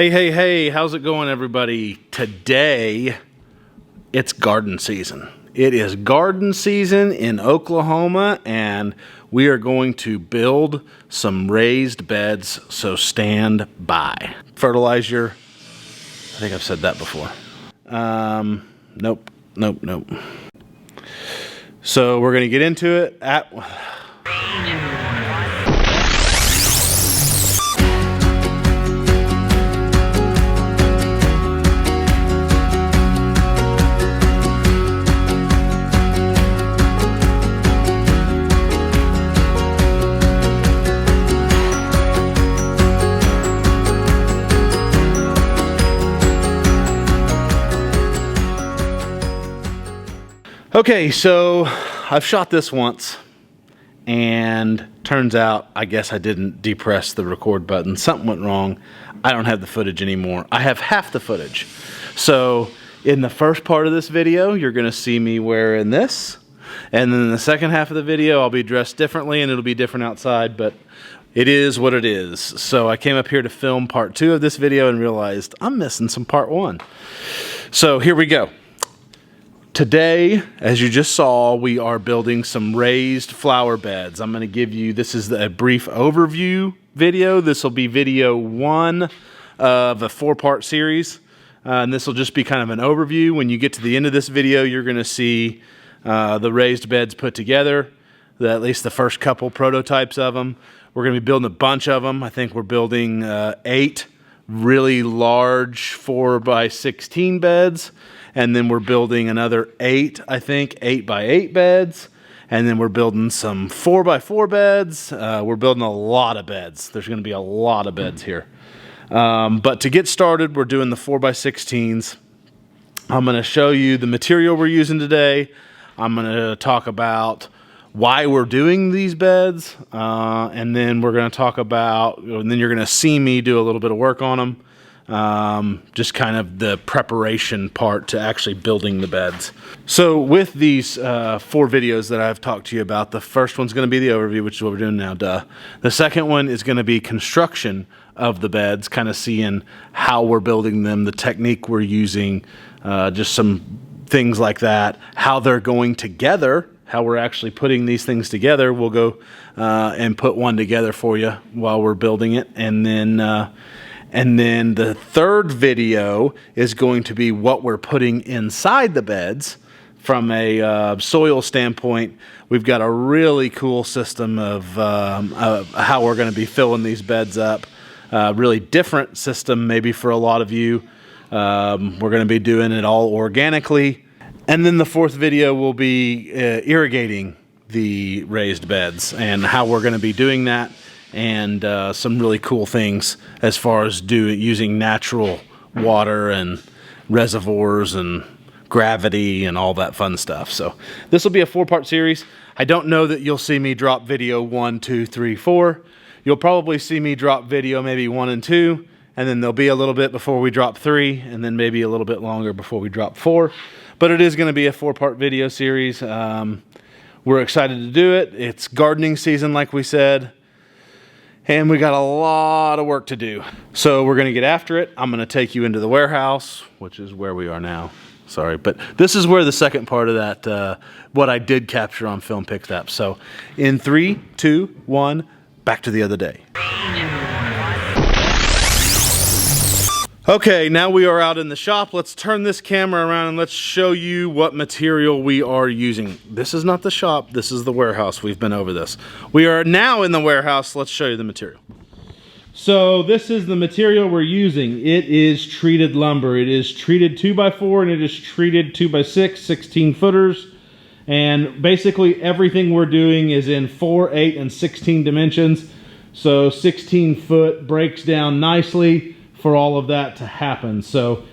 Hey, how's it going, everybody? Today, it's garden season. It is garden season in Oklahoma, and we are going to build some raised beds, so stand by. Fertilize your, I think I've said that before. Nope. So we're going to get into it at... Okay, so I've shot this once, and turns out, I guess I didn't depress the record button. Something went wrong. I don't have the footage anymore. I have half the footage. So in the first part of this video, you're going to see me wearing this. And then in the second half of the video, I'll be dressed differently, and it'll be different outside, but it is what it is. So I came up here to film part 2 of this video and realized I'm missing some part 1. So here we go. Today, as you just saw, we are building some raised flower beds. I'm going to give you, this is a brief overview video. This will be video 1 of a 4-part series. And this will just be kind of an overview. When you get to the end of this video, you're going to see the raised beds put together, at least the first couple prototypes of them. We're going to be building a bunch of them. I think we're building 8 really large 4x16 beds. And then we're building another 8, I think, 8x8 beds. And then we're building some 4x4 beds. We're building a lot of beds. There's going to be a lot of beds here. But to get started, we're doing the 4x16s. I'm going to show you the material we're using today. I'm going to talk about why we're doing these beds. And then we're going to talk about, and then you're going to see me do a little bit of work on them. Just kind of the preparation part to actually building the beds. So with these 4 videos that I've talked to you about, the first one's going to be the overview, which is what we're doing now, The second one is going to be construction of the beds, kind of seeing how we're building them, the technique we're using, just some things like that, how they're going together, how we're actually putting these things together. We'll go and put one together for you while we're building it, and then the third video is going to be what we're putting inside the beds from a soil standpoint. We've got a really cool system of how we're going to be filling these beds up. Really different system maybe for a lot of you. We're going to be doing it all organically. And then the fourth video will be irrigating the raised beds and how we're going to be doing that. And some really cool things as far as using natural water and reservoirs and gravity and all that fun stuff. So this will be a 4-part series. I don't know that you'll see me drop video 1, 2, 3, 4. You'll probably see me drop video maybe 1 and 2, and then there'll be a little bit before we drop 3, and then maybe a little bit longer before we drop 4. But it is going to be a 4-part video series. We're excited to do it. It's gardening season, like we said. And we got a lot of work to do. So we're going to get after it. I'm going to take you into the warehouse, which is where we are now. Sorry, but this is where the second part of that, what I did capture on film picked up. So in 3, 2, 1, back to the other day. Okay, now we are out in the shop. Let's turn this camera around and let's show you what material we are using. This is not the shop, this is the warehouse. We've been over this. We are now in the warehouse. Let's show you the material. So this is the material we're using. It is treated lumber. It is treated 2x4 and it is treated 2x6, 16 footers. And basically everything we're doing is in 4, 8, and 16 dimensions. So 16 foot breaks down nicely for all of that to happen. So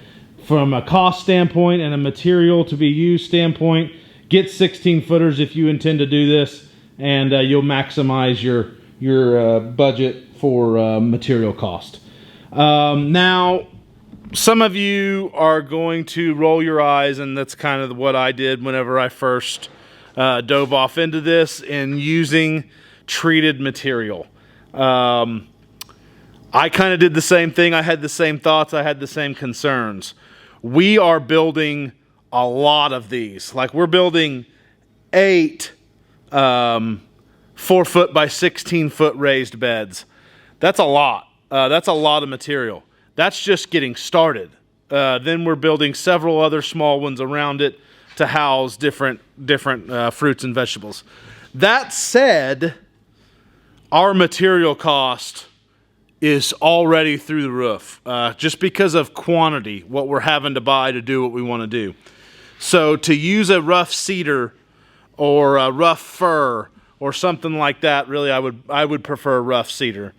from a cost standpoint and a material to be used standpoint, get 16 footers if you intend to do this, and you'll maximize your budget for material cost. Now, some of you are going to roll your eyes, and that's kind of what I did whenever I first dove off into this in using treated material. I kind of did the same thing. I had the same thoughts. I had the same concerns. We are building a lot of these. Like, we're building 8 4-foot by 16-foot raised beds. That's a lot. That's a lot of material. That's just getting started. Then we're building several other small ones around it to house different fruits and vegetables. That said, our material cost is already through the roof, just because of quantity, what we're having to buy to do what we want to do. So to use a rough cedar or a rough fir or something like that, really I would prefer rough cedar.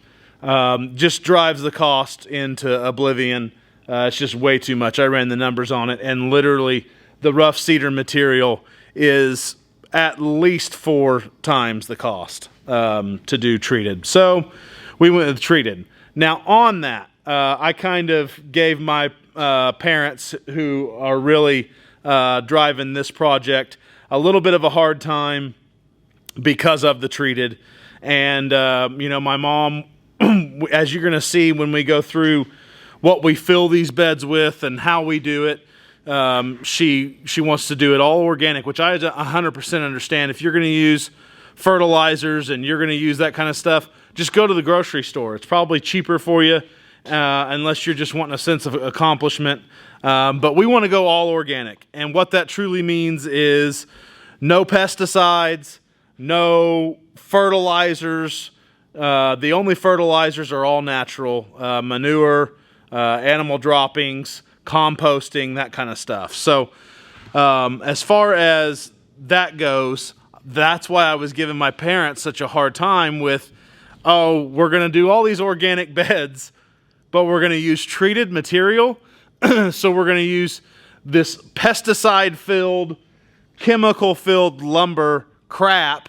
Just drives the cost into oblivion. It's just way too much. I ran the numbers on it, and literally the rough cedar material is at least 4 times the cost to do treated. So we went with treated. Now on that, I kind of gave my parents, who are really driving this project, a little bit of a hard time because of the treated. And you know, my mom, as you're going to see when we go through what we fill these beds with and how we do it, she wants to do it all organic, which I 100% understand. If you're going to use fertilizers and you're going to use that kind of stuff, just go to the grocery store. It's probably cheaper for you, unless you're just wanting a sense of accomplishment. But we want to go all organic. And what that truly means is no pesticides, no fertilizers. The only fertilizers are all natural, manure, animal droppings, composting, that kind of stuff. So as far as that goes, that's why I was giving my parents such a hard time with, oh, we're going to do all these organic beds, but we're going to use treated material. So we're going to use this pesticide-filled, chemical-filled lumber crap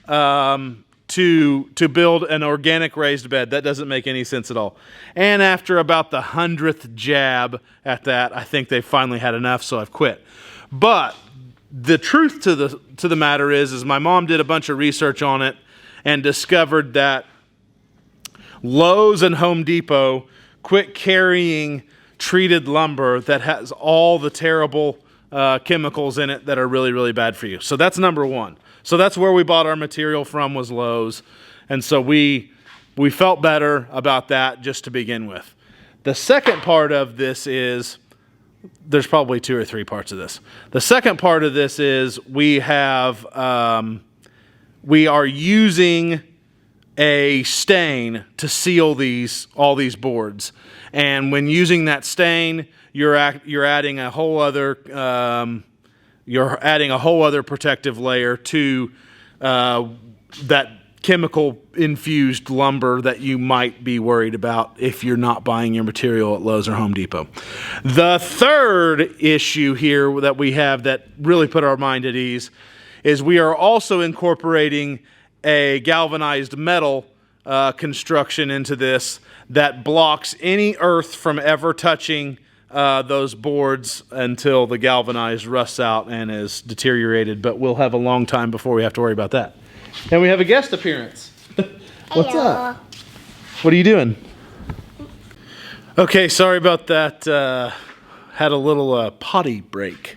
to build an organic raised bed. That doesn't make any sense at all. And after about the 100th jab at that, I think they finally had enough, so I've quit. But the truth to the matter is my mom did a bunch of research on it and discovered that Lowe's and Home Depot quit carrying treated lumber that has all the terrible chemicals in it that are really, really bad for you. So that's number one. So that's where we bought our material from, was Lowe's. And so we felt better about that just to begin with. The second part of this is, there's probably 2 or 3 parts of this. The second part of this is we are using a stain to seal all these boards. And when using that stain, you're adding a whole other protective layer to that chemical infused lumber that you might be worried about if you're not buying your material at Lowe's or Home Depot. The third issue here that we have that really put our mind at ease is we are also incorporating a galvanized metal construction into this that blocks any earth from ever touching those boards until the galvanized rusts out and is deteriorated. But we'll have a long time before we have to worry about that. And we have a guest appearance. What's Hello. up? What are you doing? Okay, sorry about that. Had a little potty break.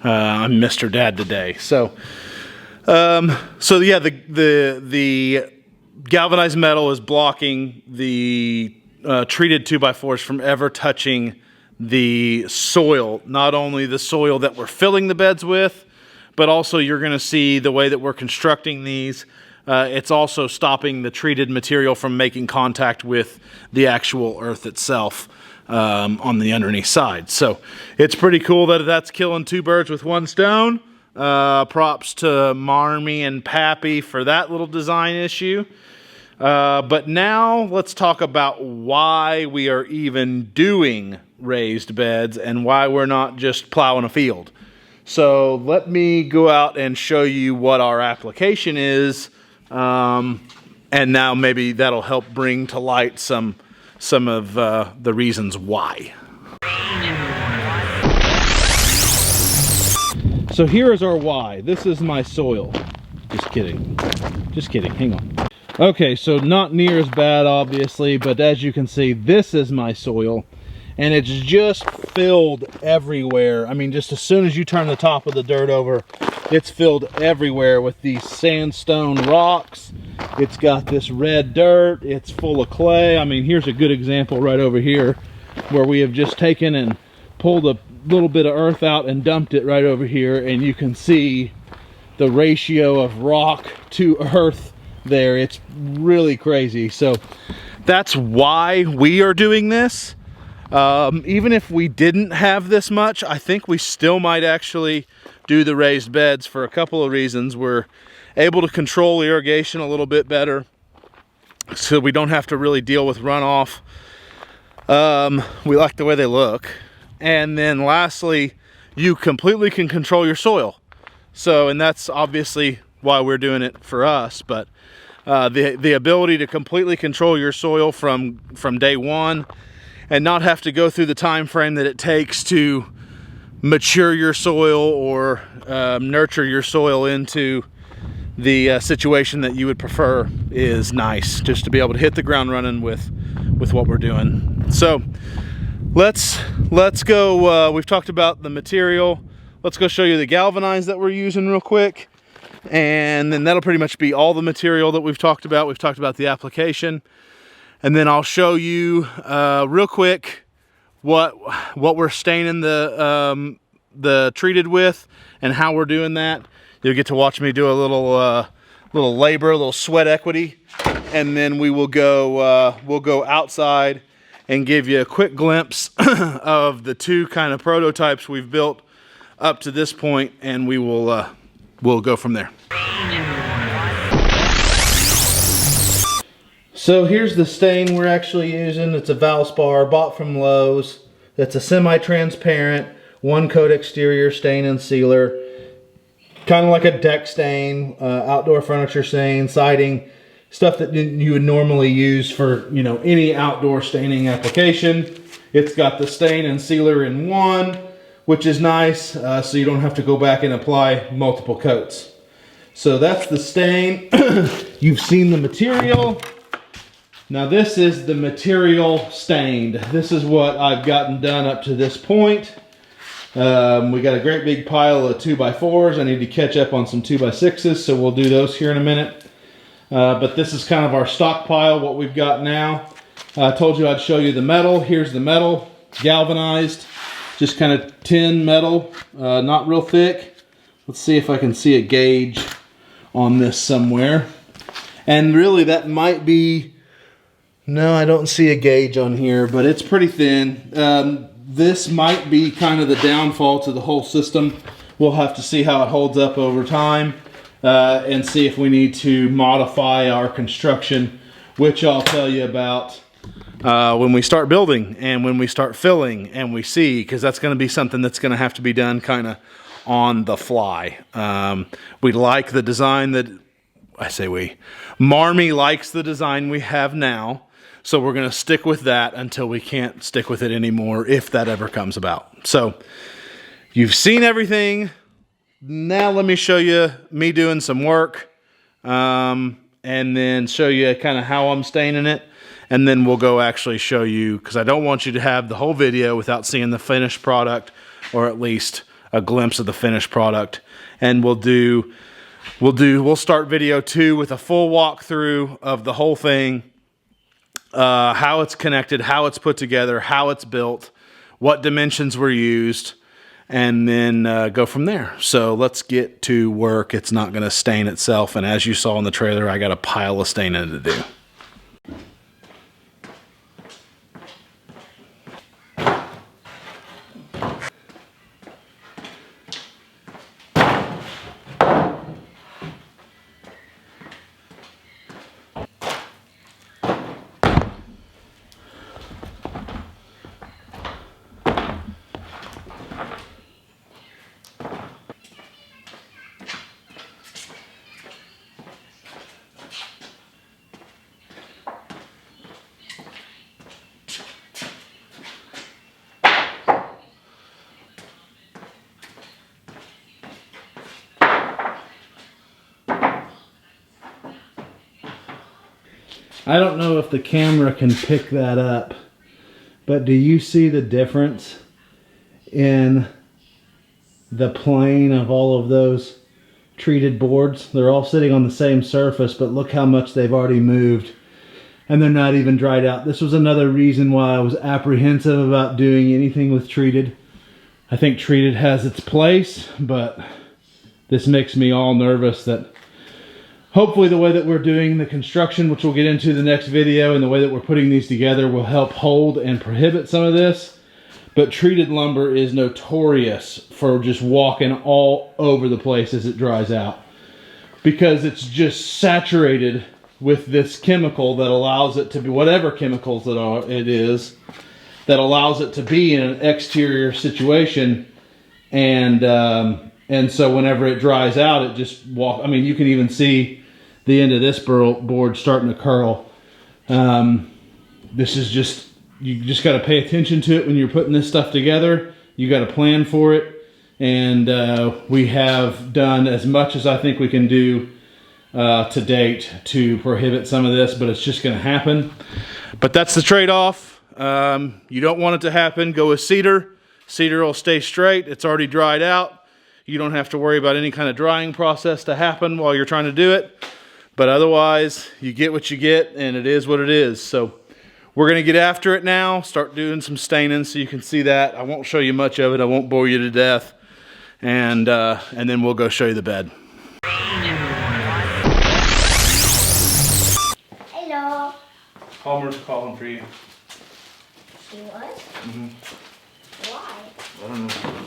I'm Mr. Dad today. So yeah, the galvanized metal is blocking the treated 2x4s from ever touching the soil. Not only the soil that we're filling the beds with, but also you're going to see the way that we're constructing these. It's also stopping the treated material from making contact with the actual earth itself on the underneath side. So it's pretty cool that that's killing 2 birds with 1 stone. Props to Marmy and Pappy for that little design issue. But now let's talk about why we are even doing raised beds and why we're not just plowing a field. So let me go out and show you what our application is, and now maybe that'll help bring to light some of the reasons why. So here is our why. This is my soil. Just kidding. Just kidding. Hang on. Okay, so not near as bad, obviously, but as you can see, this is my soil, and it's just filled everywhere. I mean, just as soon as you turn the top of the dirt over, it's filled everywhere with these sandstone rocks. It's got this red dirt. It's full of clay. I mean, here's a good example right over here where we have just taken and pulled a little bit of earth out and dumped it right over here, and you can see the ratio of rock to earth there. It's really crazy. So that's why we are doing this. Even if we didn't have this much, I think we still might actually do the raised beds for a couple of reasons. We're able to control irrigation a little bit better, so we don't have to really deal with runoff. We like the way they look. And then lastly, you completely can control your soil. So, and that's obviously why we're doing it for us, but the ability to completely control your soil from day one and not have to go through the time frame that it takes to mature your soil or nurture your soil into the situation that you would prefer is nice. Just to be able to hit the ground running with what we're doing. So let's go. We've talked about the material. Let's go show you the galvanized that we're using real quick. And then that'll pretty much be all the material that we've talked about. We've talked about the application. And then I'll show you real quick what we're staining the treated with and how we're doing that. You'll get to watch me do a little labor, a little sweat equity. And then we'll go outside and give you a quick glimpse of the two kind of prototypes we've built up to this point, and we'll go from there. So here's the stain we're actually using. It's a Valspar, bought from Lowe's. It's a semi-transparent, one-coat exterior stain and sealer. Kind of like a deck stain, outdoor furniture stain, siding, stuff that you would normally use for, you know, any outdoor staining application. It's got the stain and sealer in one, which is nice, so you don't have to go back and apply multiple coats. So that's the stain. You've seen the material. Now this is the material stained. This is what I've gotten done up to this point. We got a great big pile of 2x4s. I need to catch up on some 2x6s, so we'll do those here in a minute. But this is kind of our stockpile, what we've got now. I told you I'd show you the metal. Here's the metal, galvanized. Just kind of tin metal, not real thick. Let's see if I can see a gauge on this somewhere. And really that might be, no, I don't see a gauge on here, but it's pretty thin. This might be kind of the downfall to the whole system. We'll have to see how it holds up over time and see if we need to modify our construction, which I'll tell you about when we start building and when we start filling and we see, because that's going to be something that's going to have to be done kind of on the fly. We like the design that, I say we, Marmy likes the design we have now, so we're going to stick with that until we can't stick with it anymore, if that ever comes about. So you've seen everything. Now let me show you me doing some work, and then show you kind of how I'm staining it. And then we'll go actually show you, because I don't want you to have the whole video without seeing the finished product, or at least a glimpse of the finished product. And we'll start video 2 with a full walkthrough of the whole thing, how it's connected, how it's put together, how it's built, what dimensions were used, and then go from there. So let's get to work. It's not going to stain itself, and as you saw in the trailer, I got a pile of staining to do. I don't know if the camera can pick that up, but do you see the difference in the plane of all of those treated boards? They're all sitting on the same surface, but look how much they've already moved, and they're not even dried out. This was another reason why I was apprehensive about doing anything with treated. I think treated has its place, but this makes me all nervous that hopefully the way that we're doing the construction, which we'll get into the next video, and the way that we're putting these together will help hold and prohibit some of this. But treated lumber is notorious for just walking all over the place as it dries out, because it's just saturated with this chemical that allows it to be, whatever chemicals it is, that allows it to be in an exterior situation. And so whenever it dries out, it just I mean, you can even see the end of this board starting to curl. This is just, you just got to pay attention to it when you're putting this stuff together. You got to plan for it. And we have done as much as I think we can do to date to prohibit some of this, but it's just going to happen. But that's the trade-off. You don't want it to happen. Go with cedar. Cedar will stay straight. It's already dried out. You don't have to worry about any kind of drying process to happen while you're trying to do it. But otherwise, you get what you get, and it is what it is. So we're going to get after it now, start doing some staining so you can see that. I won't show you much of it. I won't bore you to death. And then we'll go show you the bed. Hello. Palmer's calling for you. She was? Mm-hmm. Why? I don't know.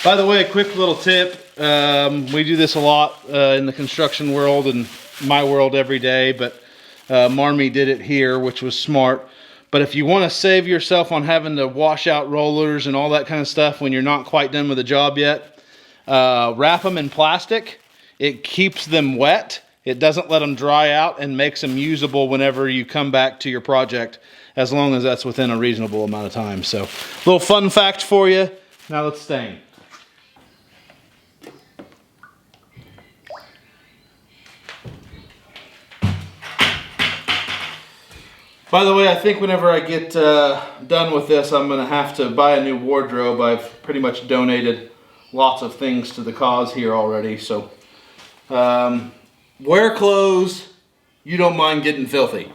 By the way, a quick little tip. We do this a lot in the construction world and my world every day, but Marmee did it here, which was smart. But if you want to save yourself on having to wash out rollers and all that kind of stuff when you're not quite done with the job yet, wrap them in plastic. It keeps them wet. It doesn't let them dry out and makes them usable whenever you come back to your project, as long as that's within a reasonable amount of time. So, little fun fact for you. Now let's stain. By the way, I think whenever I get done with this, I'm going to have to buy a new wardrobe. I've pretty much donated lots of things to the cause here already. So, wear clothes you don't mind getting filthy.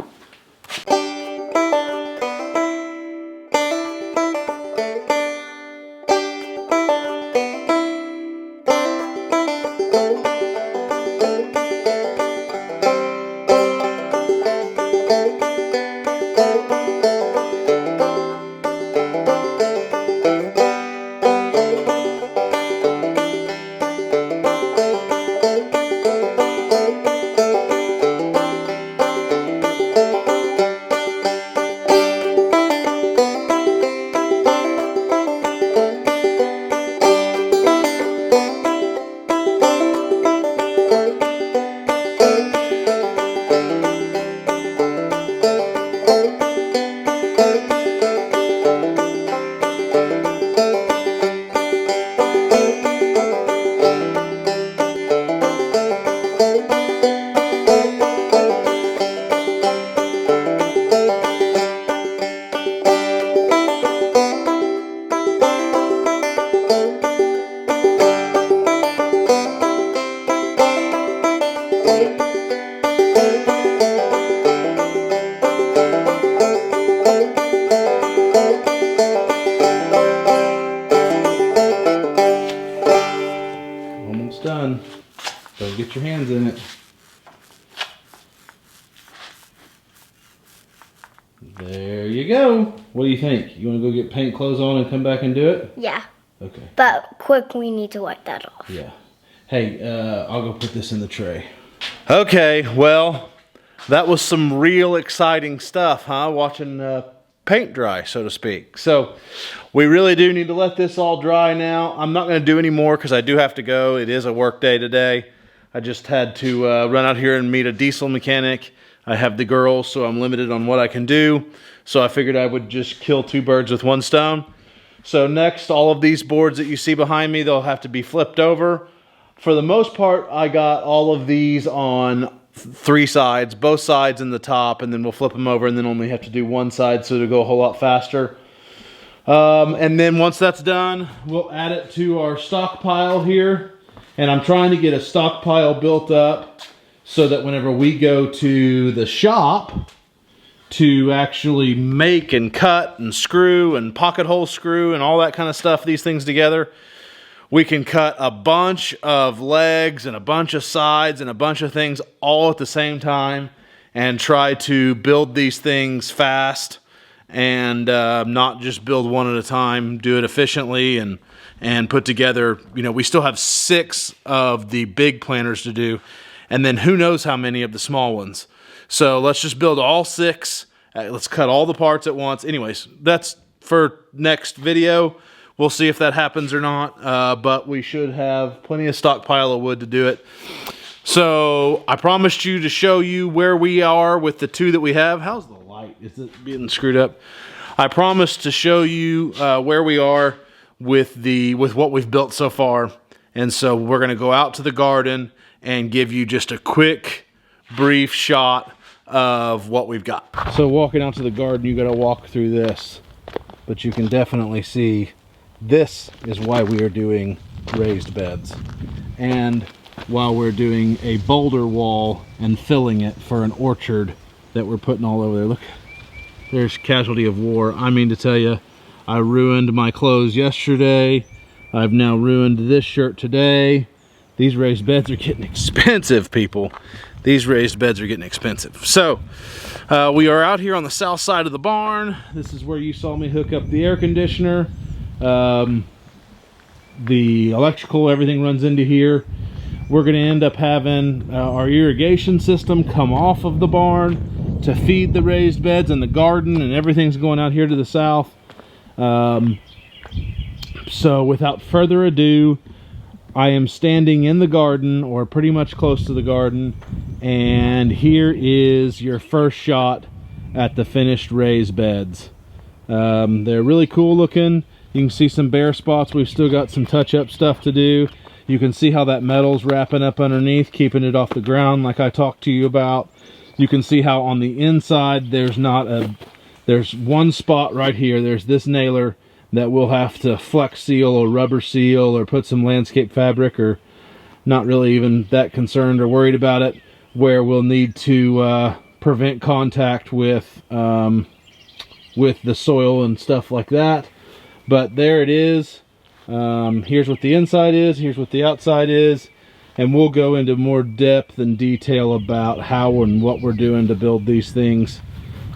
Done. Don't get your hands in it. There you go. What do you think? You want to go get paint clothes on and come back and do it? Yeah. Okay. But quick, we need to wipe that off. Yeah. Hey, I'll go put this in the tray. Okay, well, that was some real exciting stuff, huh? Watching paint dry, so to speak. So we really do need to let this all dry now. I'm not going to do any more because I do have to go. It is a work day today. I just had to run out here and meet a diesel mechanic. I have the girls, so I'm limited on what I can do. So I figured I would just kill two birds with one stone. So next, all of these boards that you see behind me, they'll have to be flipped over. For the most part, I got all of these on 3 sides, both sides in the top, and then we'll flip them over and then only have to do one side so it'll go a whole lot faster. And then once that's done, we'll add it to our stockpile here. And I'm trying to get a stockpile built up so that whenever we go to the shop to actually make and cut and screw and pocket hole screw and all that kind of stuff, these things together, we can cut a bunch of legs and a bunch of sides and a bunch of things all at the same time and try to build these things fast and not just build one at a time, do it efficiently and put together. You know, we still have 6 of the big planters to do, and then who knows how many of the small ones. So let's just build all 6. Let's cut all the parts at once. Anyways, that's for next video. We'll see if that happens or not, but we should have plenty of stockpile of wood to do it. So I promised you to show you where we are with the 2 that we have. How's the light? Is it getting screwed up? I promised to show you where we are with what we've built so far. And so we're going to go out to the garden and give you just a quick, brief shot of what we've got. So walking out to the garden, you got to walk through this, but you can definitely see this is why we are doing raised beds, and while we're doing a boulder wall and filling it for an orchard that we're putting all over there. Look, there's casualty of war. I mean to tell you, I ruined my clothes yesterday. I've now ruined this shirt today. These raised beds are getting expensive, people. These raised beds are getting expensive. So we are out here on the south side of the barn. This is where you saw me hook up the air conditioner. The electrical, everything runs into here. We're going to end up having our irrigation system come off of the barn to feed the raised beds and the garden, and everything's going out here to the south. So without further ado, I am standing in the garden, or pretty much close to the garden, and here is your first shot at the finished raised beds. They're really cool looking. You can see some bare spots. We've still got some touch-up stuff to do. You can see how that metal's wrapping up underneath, keeping it off the ground like I talked to you about. You can see how on the inside there's one spot right here. There's this nailer that we'll have to flex seal or rubber seal or put some landscape fabric, or not really even that concerned or worried about it, where we'll need to prevent contact with the soil and stuff like that. But there it is. Here's what the inside is, here's what the outside is, and we'll go into more depth and detail about how and what we're doing to build these things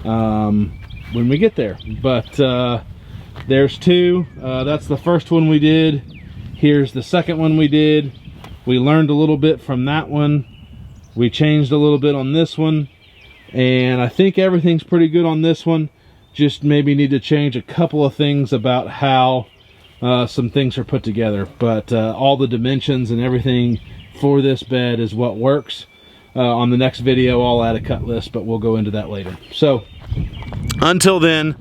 when we get there. But there's 2. That's the first one we did. Here's the second one we did. We learned a little bit from that one. We changed a little bit on this one, and I think everything's pretty good on this one. Just maybe need to change a couple of things about how some things are put together, but all the dimensions and everything for this bed is what works. On the next video I'll add a cut list, but we'll go into that later. So until then,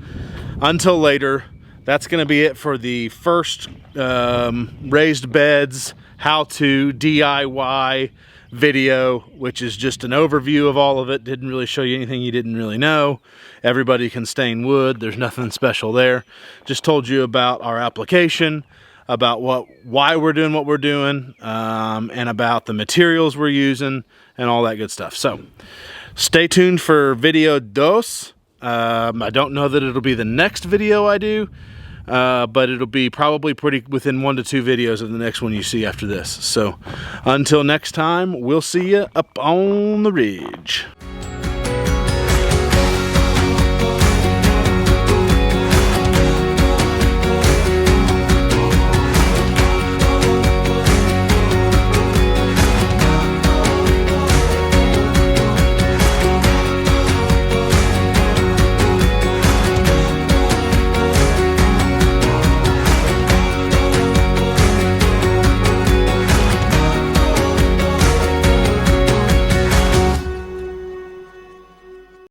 until later, that's going to be it for the first raised beds how-to DIY video, which is just an overview of all of it. Didn't really show you anything you didn't really know. Everybody can stain wood. There's nothing special there. Just told you about our application, about why we're doing what we're doing, and about the materials we're using and all that good stuff. So stay tuned for video 2. I don't know that it'll be the next video I do, but it'll be probably within 1 to 2 videos of the next one you see after this. So until next time, we'll see you up on the ridge.